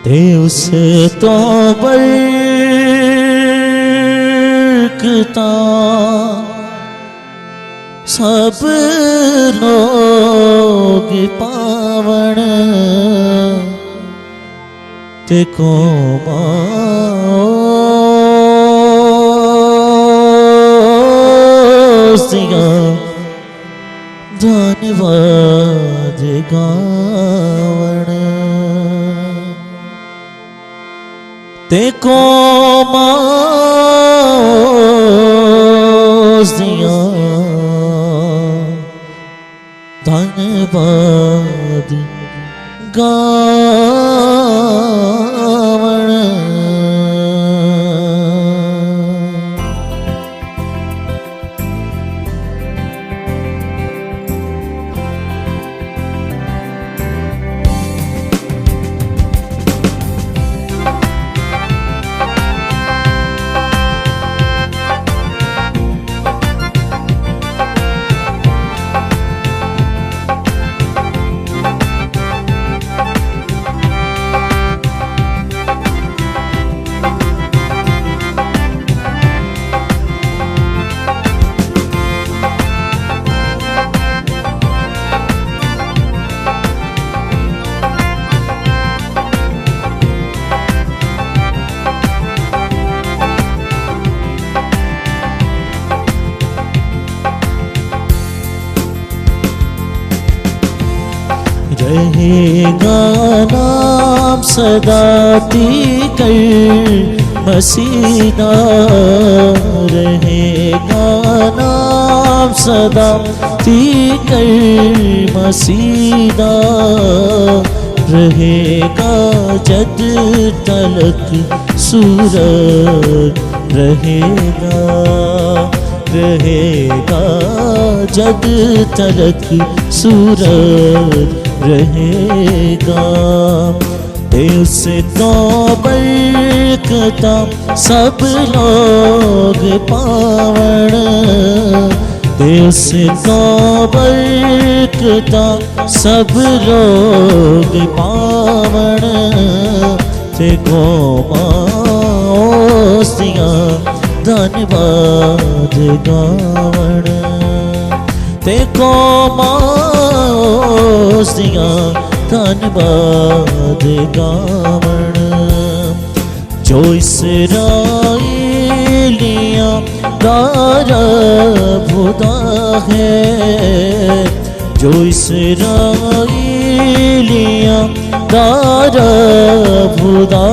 ते उसे तो बरकता सब लोग पावण ते को धन्यवाद गावण ते को दिया धन्यवाद गावण रहेगा नाम सदा तीकर मसीदा रहेगा नाम सदा तीकर मसीदा रहेगा जद तलक सूरज रहेगा रहेगा जद तलक सूरज रहेगा ते उसे तो बरकता सब लोग पावण ते उसे तो बरकता सब लोग पावण ते को मासिया धन्यवाद गावण ते को मासिया धन्यवाद गावण जो इसराइलियाँ दारा खुदा है जो इसराइलियाँ दारा खुदा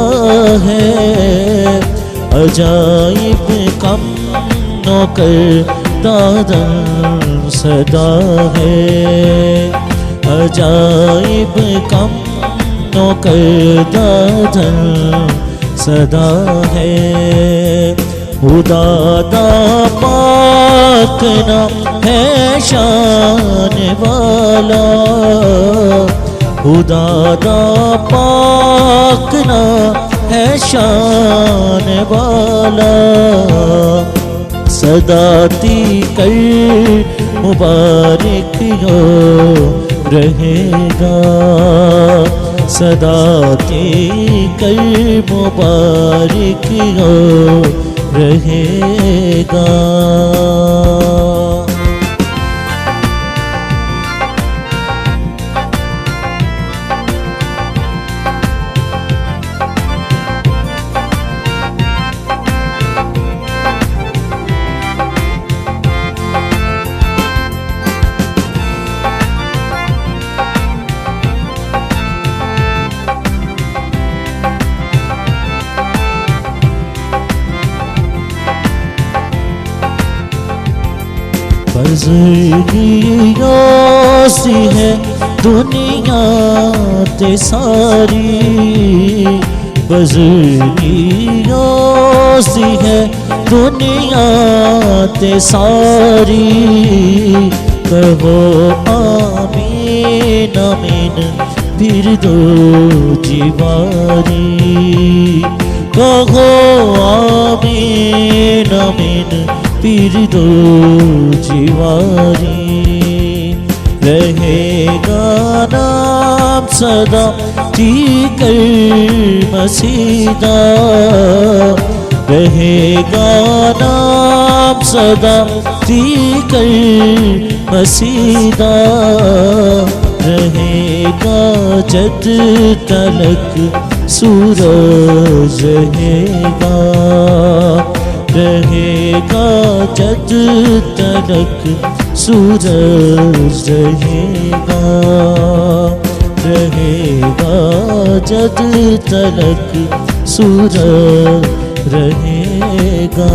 है अजाइब कम नौकर दादन सदा है अजाइब कम नौकर दादन सदा है खुदा दा पाक नाम है शान वाला खुदा दा पाक नाम है शान वाला सदा तीकर मुबारक हो रहेगा सदा तीकर मुबारक हो रहेगा बज़ुर्गियों सी है दुनिया ते सारी बज़ुर्गियों सी है दुनिया ते सारी कहो आमीन आमीन फिर दो जीवारी कहो आमीन आमीन फिर दो जीवारी रहेगा नाम सदा तीकर मसीदा, रहेगा नाम सदा फीकर मसीदा, रहेगा जद तलक सूरज रहेगा, रहेगा जद तलक सूरज रहेगा, रहेगा जद तलक सूरज रहेगा।